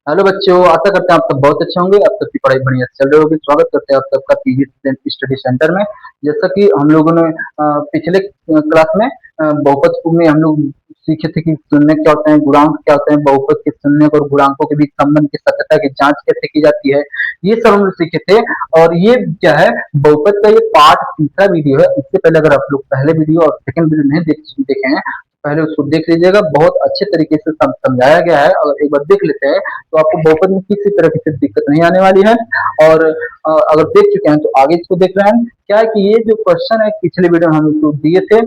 Hello बच्चों, आशा करते हैं आप सब बहुत अच्छे होंगे। आप सबकी पढ़ाई बढ़िया से चल रही होगी। स्वागत करते हैं आप सबका पीवी स्टडी सेंटर में। जैसा कि हम लोगों ने पिछले क्लास में बहुपद में हम लोग सीखे थे कि शून्य क्या होते हैं, गुणांक क्या होते हैं, बहुपद के शून्य और गुणांकों के बीच संबंध की सत्यता की जांच कैसे की जाती है, ये सब हम लोग सीखे थे। और ये क्या है, बहुपद का ये पार्ट तीसरा वीडियो है। इससे पहले अगर आप लोग पहले वीडियो और सेकंड वीडियो नहीं देखे हैं, पहले उसको देख लीजिएगा। बहुत अच्छे तरीके से समझाया गया है। और एक बार देख लेते हैं तो आपको बहुपद में किसी तरह की दिक्कत नहीं आने वाली है। और अगर देख चुके हैं तो आगे इसको देख रहे हैं। क्या है कि ये जो क्वेश्चन है पिछले वीडियो में हम इसको दिए थे,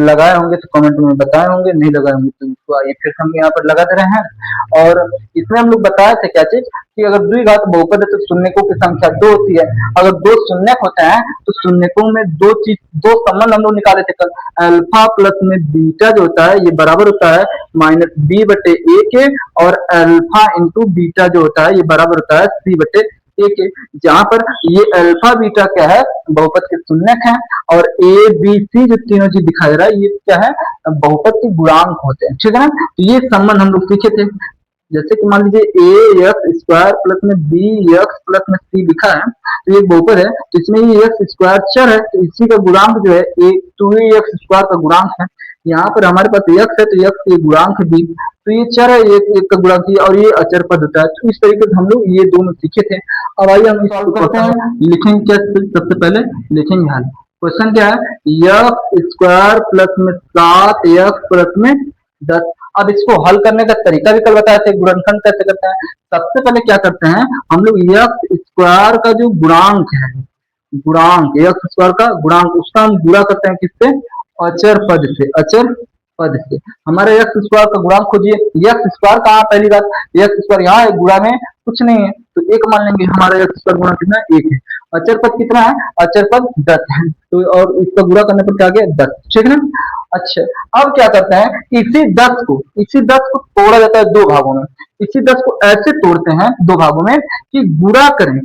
लगाए होंगे तो कमेंट में बताए होंगे, नहीं लगाए होंगे तो इसको आइए फिर हम यहाँ पर लगा दे रहे हैं। और इसमें हम लोग बताए थे क्या चीज कि अगर द्विघात बहुपद है तो शून्यकों की संख्या दो होती है। अगर दो शून्यक होते हैं तो शून्यकों में दो संबंध हम लोग निकाले थे कल। अल्फा प्लस में बीटा जो होता है ये बराबर होता है -b/a के, और अल्फा इंटू बीटा जो होता है ये बराबर होता है c/a के। जहां पर ये अल्फा बीटा क्या है, बहुपद के शून्यक है। और ए बी सी जो तीनों चीज दिखाई दे रहा है ये क्या है, बहुपद के गुणांक होते हैं। ठीक है ना। तो ये संबंध हम लोग सीखे थे। जैसे कि मान लीजिए ए एक्स स्क्वायर प्लस में बी एक्स प्लस में सी लिखा है, तो ये बहुपद है। तो इसमें ये एक्स स्क्वायर चर है, तो इसी का गुणांक जो है ए 2x स्क्वायर का गुणांक है। यहाँ पर हमारे पास एक्स है तो एक्स ये गुणांक है बी, तो ये चर है एक का गुणांक है और ये अचर पद होता है। तो इस तरीके से हम लोग ये दोनों सीखे थे। अब आइए हम इसको करते हैं। लिखेंगे क्या, सबसे पहले लिखेंगे हल। क्वेश्चन क्या है, एक्स स्क्वायर प्लस में 7x प्लस में 10। अब इसको हल करने का तरीका भी कल बताए थे, गुणनखंड कैसे करते हैं। सबसे पहले क्या करते हैं हम लोग, एक्स स्क्वायर का जो गुणांक है, गुणांक एक्स स्क्वायर का गुणांक उसका हम गुणा करते हैं किससे, अचर पद से। अचर पद से हमारे एक्स स्क्वायर का गुणांक खोजिए। एक्स स्क्वायर कहाँ, पहली बात एक्स स्क्वायर यहाँ है, गुणा में कुछ नहीं है तो एक मान लेंगे। हमारा एक्स स्क्वायर गुणा कितना है, एक है। अचर पद कितना है, अचर पद 10 है। तो और इसका गुणा करने पर क्या आ गया, 10। ठीक है ना। अच्छा, अब क्या करते हैं, इसी 10 को तोड़ा जाता है दो भागों में। इसी 10 को ऐसे तोड़ते हैं दो भागों में कि गुणा करें।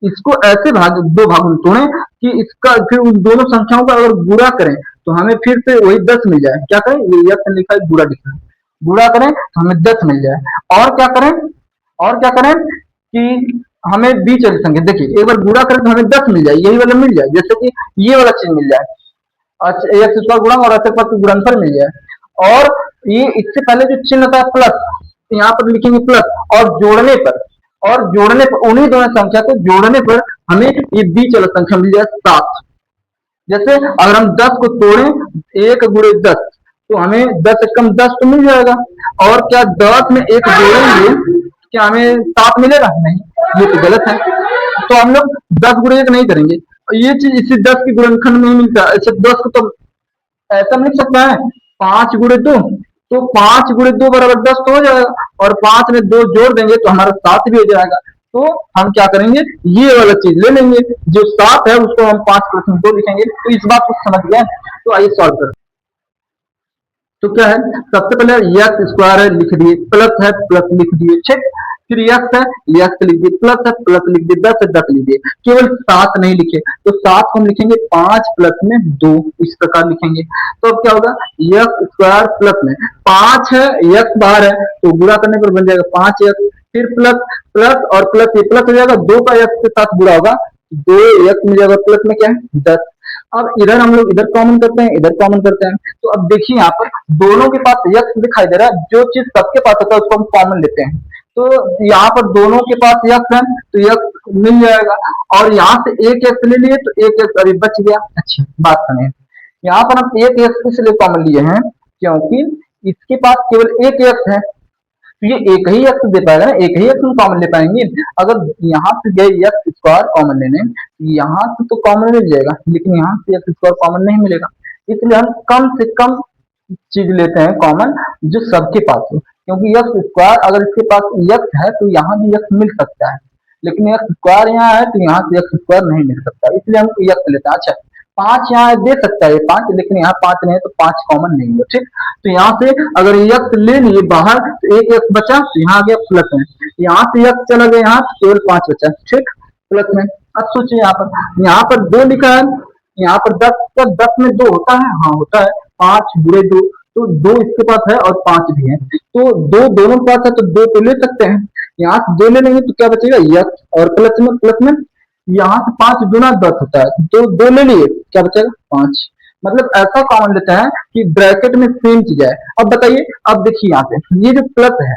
इसको ऐसे दो भागों में तोड़ें कि इसका फिर उन दोनों संख्याओं का अगर गुणा करें तो हमें फिर से वही 10 मिल जाए। क्या करें, ये एक्स लिखा है, गुणा लिखा है, गुणा करें तो हमें 10 मिल जाए। और क्या करें, और क्या करें कि हमें बीच वाली संख्या, देखिए एक बार गुणा करें तो हमें 10 मिल जाए, यही वाला मिल जाए, जैसे कि ये वाला चीज मिल जाए। अच्छा, एक्स स्क्वायर गुणा और अचर पद गुणनफल मिल जाए। और ये इससे पहले जो चिन्ह था प्लस, यहाँ पर लिखेंगे प्लस, और जोड़ने पर उन्हीं दोनों संख्या को जोड़ने पर हमें ये बीच वाला संख्या मिल जाए 7। जैसे अगर हम 10 को तोड़ें, 1 × 10 तो हमें 10 से कम 10 तो मिल जाएगा। और क्या 10 में एक जोड़ेंगे क्या हमें 7 मिलेगा, नहीं, ये तो गलत है। तो हम लोग 10 × 1 नहीं करेंगे, ये चीज इसी 10 के गुणनखंड में ही मिलता है। ऐसे 10 को तो ऐसा मिल सकता है 5 × 2, तो 5 × 2 बराबर 10 तो हो जाएगा। और 5 में 2 जोड़ देंगे तो हमारा 7 भी हो जाएगा। तो हम क्या करेंगे, ये वाला चीज ले लेंगे, जो 7 है उसको हम 5 + 2 लिखेंगे। तो इस बात को समझ गए। तो आइए सॉल्व करते हैं। तो क्या है, सबसे पहले एक्स स्क्वायर है लिख दिए, प्लस है प्लस लिख दिए, ठीक। फिर एक्स है, एक्स लिख दिए, प्लस है प्लस लिख दिए, 10 है 10 लिख दिए। केवल 7 नहीं लिखे, तो 7 को हम लिखेंगे 5 + में 2, इस प्रकार लिखेंगे। तो अब क्या होगा, एक्स स्क्वायर प्लस में 5 है, एक्स बाहर है तो गुणा करने पर बन जाएगा 5x। फिर प्लस प्लस और प्लस, ये प्लस हो जाएगा, 2 का एक्स के साथ गुणा होगा, 2x मिल जाएगा, प्लस में क्या है 10। अब इधर हम लोग इधर कॉमन करते हैं, इधर कॉमन करते हैं। तो अब देखिए यहाँ पर दोनों के पास x दिखाई दे रहा है, जो चीज सबके पास होता है उसको हम कॉमन लेते हैं। तो यहाँ पर दोनों के पास x है तो x मिल जाएगा। और यहाँ से एक x ले लिए तो एक x अभी बच गया। अच्छा बात सुनिए, यहाँ पर हम एक x इसलिए कॉमन लिए हैं क्योंकि इसके पास केवल एक x है, तो ये एक ही एक्स दे पाएगा ना, एक ही एक्स हम कॉमन ले पाएंगे। अगर यहाँ से गए एक्स स्क्वायर कॉमन लेने, यहाँ से तो कॉमन मिल जाएगा, लेकिन यहाँ से एक्स स्क्वायर कॉमन नहीं मिलेगा। इसलिए हम कम से कम चीज लेते हैं कॉमन जो सबके पास हो, क्योंकि एक्स स्क्वायर अगर इसके पास एक्स है तो यहाँ भी एक्स मिल सकता है, लेकिन एक्स स्क्वायर यहाँ है तो यहाँ से एक्स स्क्वायर नहीं मिल सकता, इसलिए हम एक्स लेते हैं। अच्छा, 5 यहाँ दे सकता है 5, लेकिन यहाँ 5 नहीं है तो 5 कॉमन नहीं है, ठीक। तो यहाँ से अगर एक्स ले लिए बाहर तो एक एक्स बचा, तो यहाँ आ गया प्लस में, यहाँ से एक्स चला गया, यहाँ केवल 5 बचा, ठीक, प्लस में। अब सोचिए यहाँ पर 2 लिखा है, यहाँ पर 10 में 2 होता है, हाँ होता है, 5 × 2 तो दो इसके पास है और पांच भी है, तो दो दोनों के पास है तो दो तो ले सकते हैं, यहाँ से दो ले लेंगे तो क्या बचेगा यक्स, और प्लस में यहाँ से पांच गुना दस होता है, तो दो ले लिए क्या बचेगा पांच। मतलब ऐसा कॉमन लेते हैं कि ब्रैकेट में सेम चीज है। अब बताइए, अब देखिए यहाँ पे ये जो प्लस है,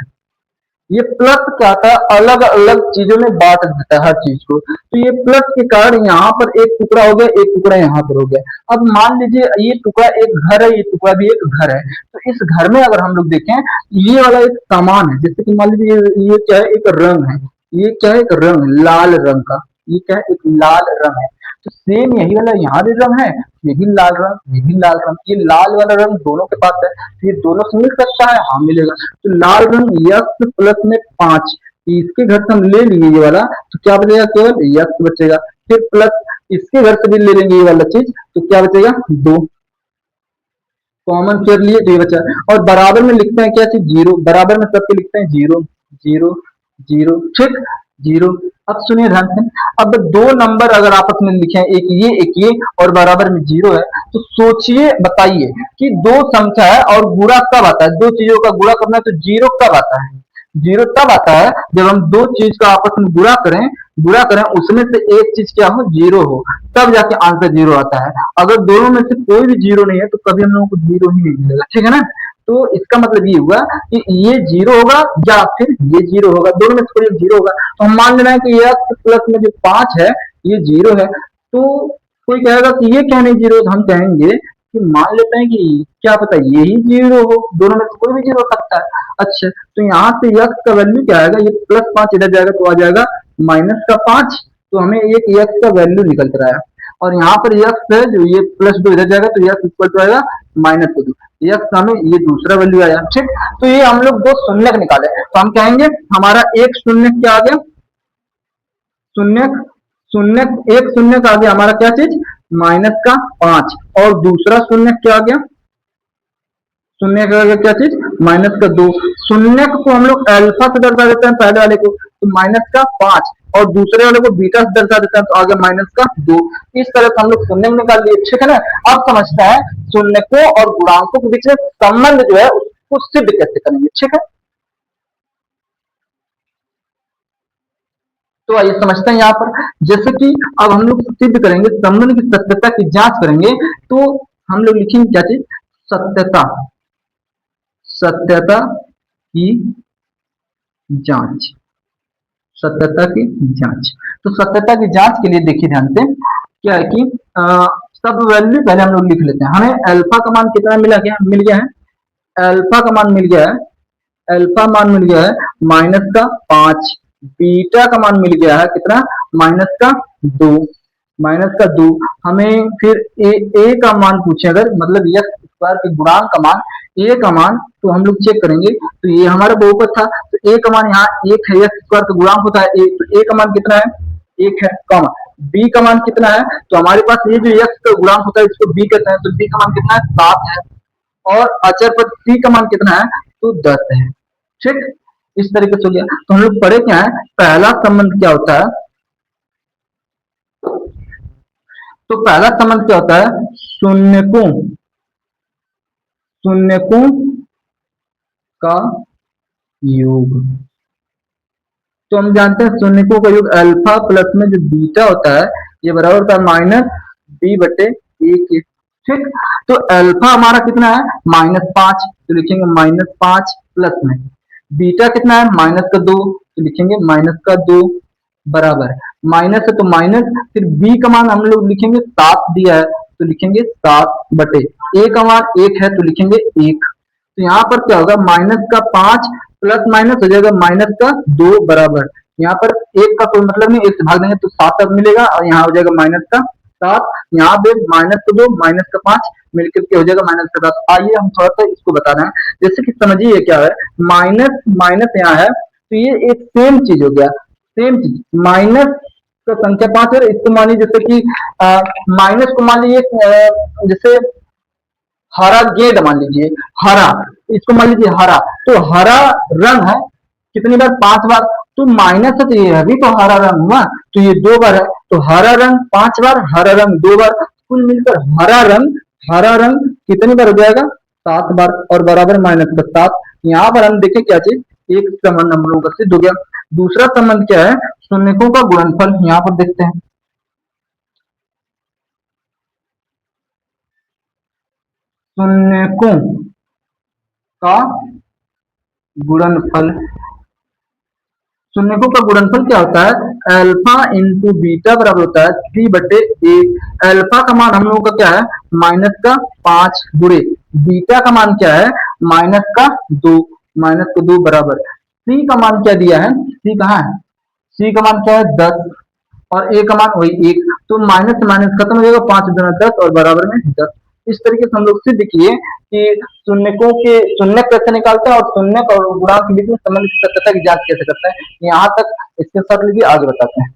ये प्लस क्या आता है अलग अलग चीजों में बांट देता है हर चीज को, तो ये प्लस के कारण यहाँ पर एक टुकड़ा हो गया, एक टुकड़ा यहाँ पर हो गया। अब मान लीजिए ये टुकड़ा एक घर है, ये टुकड़ा भी एक घर है, तो इस घर में अगर हम लोग देखें ये वाला एक सामान है, जैसे कि मान लीजिए ये क्या है एक रंग है, ये क्या है एक रंग है लाल रंग का, ये क्या है एक लाल रंग है, तो सेम यही वाला यहाँ भी रंग है, ये भी लाल रंग, ये भी लाल रंग, ये लाल वाला रंग दोनों के पास है, तो ये दोनों से मिल सकता है, हाँ मिलेगा। तो लाल रंग यक्स प्लस में पांच, इसके घर से हम ले लेंगे ये वाला, तो क्या बचेगा केवल यक्स बचेगा, फिर प्लस इसके घर से भी ले लेंगे ये वाला चीज, तो क्या बचेगा दो, कॉमन कर लिए तो ये बचा। और बराबर में लिखते हैं क्या चीज जीरो, बराबर में सबके लिखते हैं जीरो जीरो जीरो, ठीक जीरो। अब सुनिए ध्यान से, अब दो नंबर अगर आपस में लिखे हैं एक ये और बराबर में जीरो है, तो सोचिए बताइए कि दो संख्या है और गुणा कब आता है, दो चीजों का गुणा करना है तो जीरो कब आता है, जीरो तब आता है जब हम दो चीज का आपस में गुणा करें उसमें से एक चीज क्या हो जीरो हो, तब जाके आंसर जीरो आता है। अगर दोनों में से कोई भी जीरो नहीं है तो कभी हम लोगों को जीरो ही नहीं मिलेगा, ठीक है ना। तो इसका मतलब ये हुआ कि ये जीरो होगा या फिर ये जीरो होगा, दोनों में से कोई जीरो होगा। तो हम मान लेना है कि एक्स प्लस में जो पांच है ये जीरो है, तो कोई कहेगा कि ये क्या नहीं जीरो, तो हम कहेंगे कि मान लेते हैं कि क्या पता यही जीरो हो, दोनों में से कोई भी जीरो हो सकता है। अच्छा, तो यहाँ से यक्स का वैल्यू क्या आएगा, ये प्लस पांच इधर जाएगा तो आ जाएगा माइनस का पांच, तो हमें एक यक्स का वैल्यू निकल कर आया। और यहाँ पर यक्स है जो ये प्लस दो इधर जाएगा तो यक्स इक्वल टू आएगा माइनस दो, यक्स हमें ये दूसरा वैल्यू आया, ठीक। तो ये हम लोग दो शून्य निकाले, तो हम कहेंगे हमारा एक शून्य क्या आ गया, शून्य शून्य, एक शून्य का आ गया हमारा क्या चीज माइनस का पांच, और दूसरा शून्य क्या आ गया, शून्य का आ गया क्या चीज माइनस का दो। शून्य को हम लोग अल्फा से दर्शा देते हैं पहले वाले को, तो माइनस का पांच, और दूसरे वाले को बीटा से दर्शा देते हैं तो आ गया माइनस का दो। इस तरह से हम लोग शून्य निकाल दिए, ठीक है ना। अब समझते हैं शून्य को और गुणांकों के बीच में संबंध जो है उसको सिद्ध कैसे करेंगे, ठीक है। तो आइए समझते हैं यहाँ पर, जैसे कि अब हम लोग सिद्ध करेंगे संबंध की सत्यता की जांच करेंगे, तो हम लोग लिखेंगे क्या चीज सत्यता, सत्यता की जांच, सत्यता की जांच। तो सत्यता की जांच के लिए देखिए ध्यान से क्या है कि सब वैल्यू पहले हम लोग लिख लेते हैं। हमें अल्फा का मान कितना मिल गया है, अल्फा का मान मिल गया है, अल्फा मान मिल गया है माइनस का पांच, बीटा का मान मिल गया है कितना माइनस का दो, माइनस का दो। हमें फिर ए का मान पूछे अगर, मतलब यक्स स्क्वायर के गुणांक का मान, ए का मान तो हम लोग चेक करेंगे, तो ये हमारा बहुपद था तो ए का मान यहाँ एक है, यक्स स्क्वायर का गुणांक होता है ए, तो ए का मान कितना है एक है, कॉमा बी का मान कितना है, तो हमारे पास ये जो यक्स का गुणांक होता है इसको बी कहते हैं, तो बी का मान कितना है सात है, और अचर पर सी का मान कितना है तो दस है, ठीक। इस तरीके से हो गया। तो हम लोग पढ़े क्या है, पहला संबंध क्या होता है, तो पहला संबंध क्या होता है शून्यकों का योग। तो हम जानते हैं शून्यकों का योग अल्फा प्लस में जो बीटा होता है ये बराबर होता है माइनस बी बटे एक, ठीक। तो अल्फा हमारा कितना है माइनस पांच, तो लिखेंगे माइनस पांच प्लस में बीटा कितना है माइनस का दो, तो लिखेंगे माइनस का दो बराबर माइनस है तो माइनस, फिर बी का मान हम लोग लिखेंगे सात दिया है तो लिखेंगे सात बटे ए का मान एक है तो लिखेंगे एक। तो यहाँ पर क्या होगा माइनस का पांच प्लस माइनस हो जाएगा माइनस का दो बराबर, यहाँ पर एक का कोई मतलब नहीं, एक से भाग देंगे तो सात अब मिलेगा और यहाँ हो जाएगा माइनस का सात, यहाँ पे माइनस का दो माइनस का पांच मिलकर के हो जाएगा माइनस का सात। आइए हम थोड़ा सा इसको बता रहे हैं, जैसे कि समझिए क्या है माइनस माइनस यहाँ है तो ये एक सेम चीज हो गया, सेम चीज माइनस का संख्या पांच है, इसको मान लीजिए जैसे कि माइनस को मान लीजिए जैसे हरा गेंद मान लीजिए, हरा इसको मान लीजिए हरा, तो हरा रंग है कितनी बार पांच बार, तो माइनस है तो ये भी तो हरा रंग हुआ, तो ये दो बार है, तो हरा रंग पांच बार हरा रंग दो बार, कुल मिलकर हरा रंग कितनी बार हो जाएगा 7 बार और बराबर माइनस का 7। यहाँ पर हम देखें क्या चीज, एक संबंध हम लोगों का सिद्ध हो गया। दूसरा संबंध क्या है, शून्यकों का गुणनफल। यहाँ पर देखते हैं शून्यकों का गुणनफल। शून्यकों का गुणनफल क्या होता है, अल्फा इंटू बीटा बराबर होता है 3/1। अल्फा का मान हम लोगों का क्या है, माइनस का 5 गुणे बीटा का मान क्या है, माइनस का 2, माइनस का 2 बराबर सी का मान क्या दिया है, सी कहाँ है, सी का मान क्या है 10 और ए का मान वही 1। तो माइनस से माइनस खत्म हो जाएगा, 5 गुना 10 और बराबर में 10। इस तरीके से हम लोग सिद्ध किए कि शून्यकों के शून्य कैसे निकालते हैं और शून्य और गुणांक के बीच में संबंध की सत्यता की जांच कैसे करते हैं, यहाँ तक इसके साथ लीजिए आगे बताते हैं।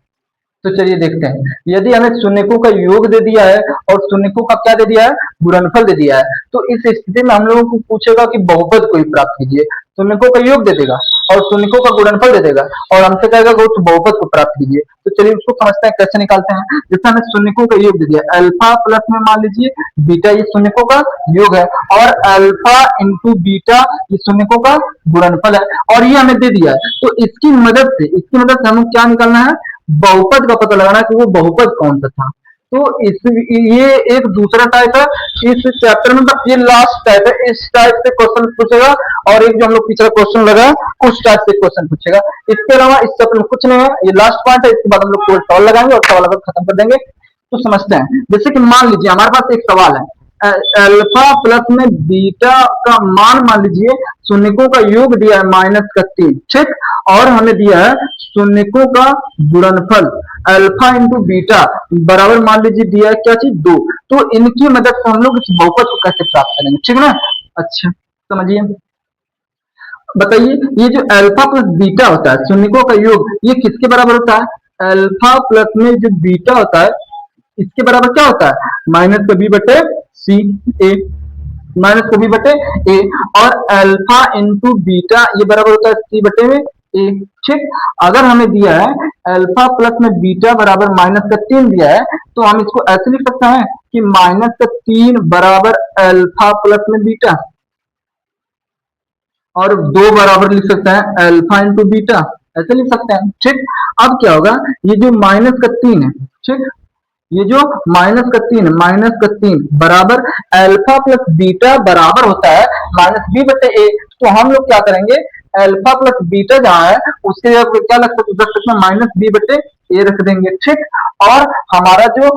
तो चलिए देखते हैं, यदि हमें शून्यकों का योग दे दिया है और शून्यकों का क्या दे दिया है, गुणनफल दे दिया है, तो इस स्थिति में हम लोगों को पूछेगा कि बहुपद को ही प्राप्त कीजिए। शून्यकों का योग दे देगा और शून्यकों का गुणनफल दे देगा और हमसे कहेगा कि उस बहुपद को प्राप्त कीजिए। तो चलिए उसको समझते हैं कैसे निकालते हैं। जैसे हमें शून्यकों का योग दे दिया, अल्फा प्लस में मान लीजिए बीटा, ये शून्यकों का योग है और अल्फा इंटू बीटा ये शून्यकों का गुणनफल है और ये हमें दे दिया है। तो इसकी मदद से हमें क्या निकालना है, बहुपद का पता लगाना है कि वो बहुपद कौन सा था। तो ये एक दूसरा टाइप है इस चैप्टर में, बस ये लास्ट टाइप है। इस टाइप से क्वेश्चन पूछेगा और एक जो हम लोग पिछला क्वेश्चन लगा उस टाइप से क्वेश्चन पूछेगा। इसके अलावा इस चैप्टर में कुछ नहीं है, ये लास्ट पॉइंट है। इसके बाद हम लोग कोई सवाल लगाएंगे और सवाल अगर खत्म कर देंगे। तो समझते हैं, जैसे कि मान लीजिए हमारे पास एक सवाल है, अल्फा प्लस में बीटा का मान मान लीजिए शून्यकों का योग दिया है -3, ठीक, और हमें दिया है शून्यकों का गुणनफल अल्फा इंटू बीटा बराबर मान लीजिए दिया है क्या चीज 2। तो इनकी मदद से हम लोग इस बहुपद को कैसे प्राप्त करेंगे, ठीक है ना। अच्छा समझिए, बताइए ये जो अल्फा प्लस बीटा होता है शून्यकों का योग, ये किसके बराबर होता है, अल्फा प्लस में जो बीटा होता है इसके बराबर क्या होता है, माइनस का बी बटे सी ए, माइनस का बी बटे ए। और अल्फा इंटू बीटा ये बराबर होता है सी बटे में ए, ठीक। अगर हमें दिया है अल्फा प्लस में बीटा बराबर -3 दिया है, तो हम इसको ऐसे लिख सकते हैं कि -3 बराबर अल्फा प्लस में बीटा और 2 बराबर लिख सकते हैं अल्फा इंटू बीटा, ऐसे लिख सकते हैं, ठीक। अब क्या होगा, ये जो -3 है, ठीक, ये जो -3 बराबर अल्फा प्लस बीटा बराबर होता है -b बटे ए। तो हम लोग क्या करेंगे, अल्फा प्लस बीटा जहां है उसके जगह पे क्या रख सकते हैं, -b बटे ए रख देंगे, ठीक। और हमारा जो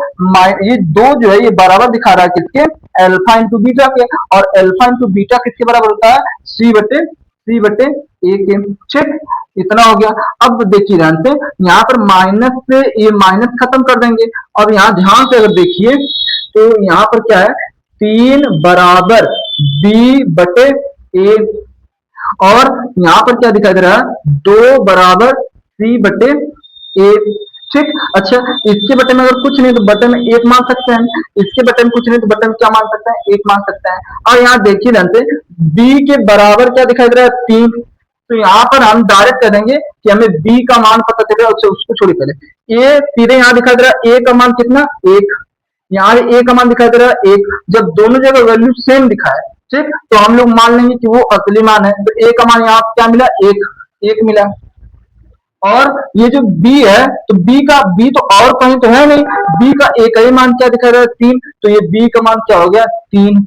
ये 2 जो है ये बराबर दिखा रहा है किसके, अल्फा इंटू बीटा के, और अल्फा इंटू बीटा किसके बराबर होता है, सी बटे ए के, ठीक। इतना हो गया। अब देखिए ध्यान से, यहाँ पर माइनस से ये माइनस खत्म कर देंगे। अब यहाँ ध्यान से अगर देखिए तो यहाँ पर क्या है, 3 बराबर बी बटे ए, और यहाँ पर क्या दिखाई दे रहा है, 2 बराबर सी बटे ए, ठीक। अच्छा इसके बटे में अगर कुछ नहीं तो बटे में 1 मान सकते हैं, इसके बटे में कुछ नहीं तो बटे में क्या मान सकते हैं, 1 मान सकते हैं। और यहाँ देखिए ध्यान से, बी के बराबर क्या दिखाई दे रहा है, 3। तो यहाँ पर हम डायरेक्ट कह देंगे कि हमें बी का मान पता चले, उसको छोड़िए पहले ए सीधे यहाँ दिखाई दे रहा है ए का मान कितना, 1। यहाँ ए का मान दिखाई दे रहा है 1। जब दोनों जगह वैल्यू सेम दिखाए, ठीक, तो हम लोग मान लेंगे कि वो असली मान है। तो ए का मान यहाँ क्या मिला, 1 मिला। और ये जो b है, तो b तो और कहीं तो है नहीं, b का एक ही मान क्या दिखा रहा है, 3। तो ये b का मान क्या हो गया, 3।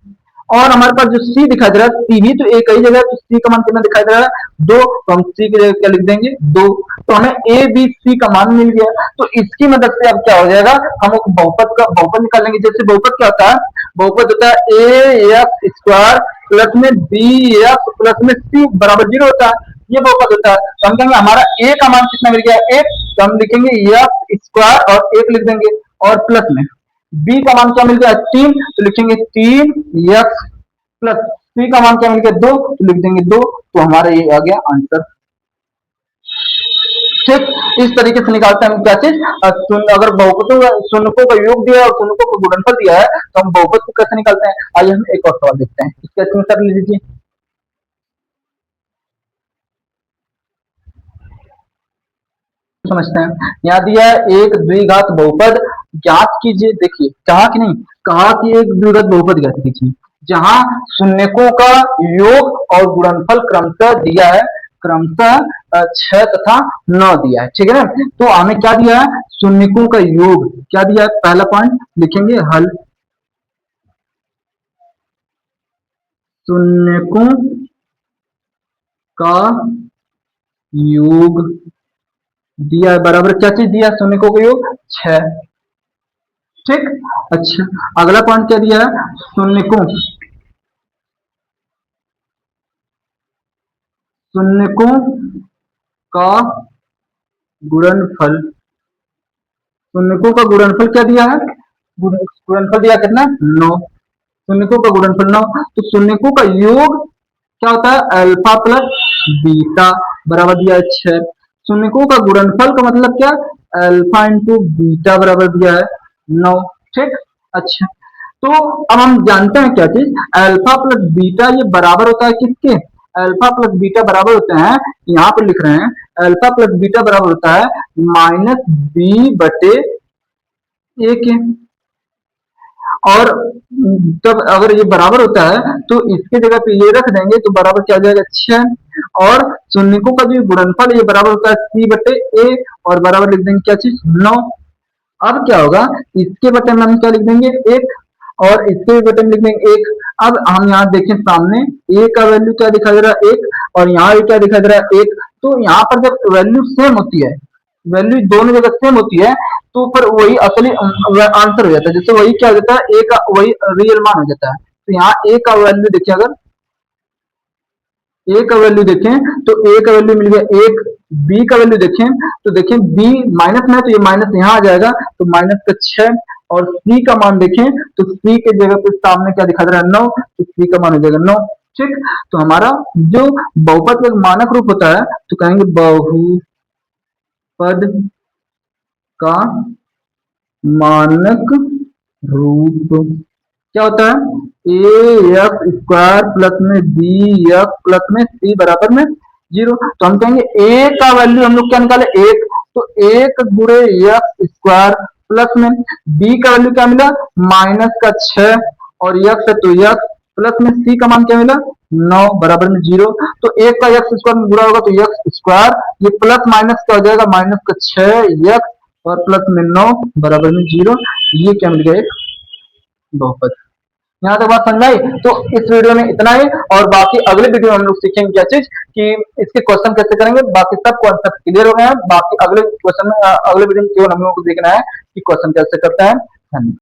और हमारे पास जो c दिखाई दे रहा है, c भी तो एक ही जगह है, तो c का मान कितना दिखाई दे रहा है, 2। तो हम c की जगह क्या लिख देंगे, 2। तो हमें a b c का मान मिल गया। तो इसकी मदद से अब क्या हो जाएगा, हम एक बहुपद निकाल लेंगे। जैसे बहुपद क्या होता है, बहुपद होता है ए एक्स स्क्वायर प्लस में बी एक्स प्लस में सी बराबर 0 होता है, ये बहुपद होता है। तो हम कहेंगे हमारा a का मान कितना मिल गया, 1। तो हम लिखेंगे एक्स स्क्वायर और 1 लिख देंगे, और प्लस में b का मान क्या मिल गया, 3। तो लिखेंगे 3 एक्स प्लस c का मान क्या मिल गया, 2। तो लिख देंगे 2। तो हमारा ये आ गया आंसर, ठीक। इस तरीके से निकालते हैं हम क्या चीज, अगर बहुपदों शून्यकों का योग दिया है और शून्यकों का गुणनफल दिया है, तो हम बहुपद को कैसे निकालते हैं। आइए हम एक और सवाल देखते हैं, इसका स्क्रीनशॉट ले लीजिए। समझते हैं, यहाँ दिया है एक द्विघात बहुपद ज्ञात कीजिए। देखिए कहा कि नहीं, कहा कि एक द्विघात बहुपद ज्ञात कीजिए। जहां शून्यकों का योग और गुणनफल क्रमशः दिया है, क्रमशः 6 तथा 9 दिया है। ठीक है ना। तो हमें क्या दिया है, शून्यकों का योग क्या दिया है, पहला पॉइंट लिखेंगे हल। शून्यकों का योग दिया है बराबर क्या चीज दिया है, शून्यकों का योग 6। ठीक। अच्छा, अगला पॉइंट क्या दिया है, शून्यकों का गुणनफल। शून्यकों का गुणनफल क्या दिया है, गुणनफल दिया कितना, 9। शून्यकों का गुणनफल 9। तो शून्यकों का योग क्या होता है, अल्फा प्लस बीटा बराबर दिया है 6। शून्यकों का गुणनफल का मतलब क्या, अल्फा इंटू बीटा बराबर दिया है 9। ठीक। अच्छा, तो अब हम जानते हैं क्या चीज, अल्फा प्लस बीटा ये बराबर होता है किसके, अल्फा प्लस बीटा बराबर होते हैं, यहाँ पर लिख रहे हैं, अल्फा प्लस बीटा बराबर होता है -b/a के। और जब अगर ये बराबर होता है तो इसके जगह पे ये रख देंगे तो बराबर क्या आ जाएगा, 6। और शून्यकों का जो गुणनफल है ये बराबर होता है c/a, और बराबर लिख देंगे क्या चीज, 9। अब क्या होगा, इसके बटन में हम क्या लिख देंगे, 1, और इसके बटन में लिख देंगे 1। अब हम यहाँ देखें सामने a का वैल्यू क्या दिखाई दे रहा है, 1, और यहाँ भी क्या दिखाई दे रहा है, 1। तो यहाँ पर जब वैल्यू सेम होती है, वैल्यू दोनों जगह सेम होती है, तो फिर वही असली आंसर हो जाता है, जैसे वही क्या हो जाता है, ए का वही रियल मान हो जाता है। तो यहाँ ए का वैल्यू देखिए, अगर ए का वैल्यू देखें तो ए का वैल्यू मिल गया 1। बी का वैल्यू देखें तो देखें बी माइनस में है तो ये माइनस यहाँ आ जाएगा, तो माइनस का 6। और सी का मान देखें तो सी के जगह पे सामने क्या दिखा दे रहा है, 9, तो सी का मान हो जाएगा 9। ठीक। तो हमारा जो बहुपद का एक मानक रूप होता है, तो कहेंगे बहुपद का मानक रूप क्या होता है, ए एक्स स्क्वायर प्लस में बी एक्स प्लस में सी बराबर में 0। तो हम कहेंगे ए का वैल्यू हम लोग क्या निकाले, 1, तो 1 गुणे एक्स स्क्वायर प्लस में बी का वैल्यू क्या मिला, माइनस का 6, और एक्स है तो एक्स प्लस में सी का मान क्या मिला, 9 बराबर में 0। तो 1 का एक्स स्क्वायर में गुणा होगा तो एक्स स्क्वायर, ये प्लस माइनस क्या हो जाएगा, माइनस का 6 एक्स और प्लस में 9 बराबर में 0। ये क्या मिल गया, एक बहुपद। यहाँ तक बात समझ आई। तो इस वीडियो में इतना ही, और बाकी अगले वीडियो में हम लोग सीखेंगे क्या चीज, कि इसके क्वेश्चन कैसे करेंगे। बाकी सब कॉन्सेप्ट क्लियर हो गए हैं, बाकी अगले क्वेश्चन में अगले वीडियो में केवल हम लोग को देखना है कि क्वेश्चन कैसे करता है। धन्यवाद।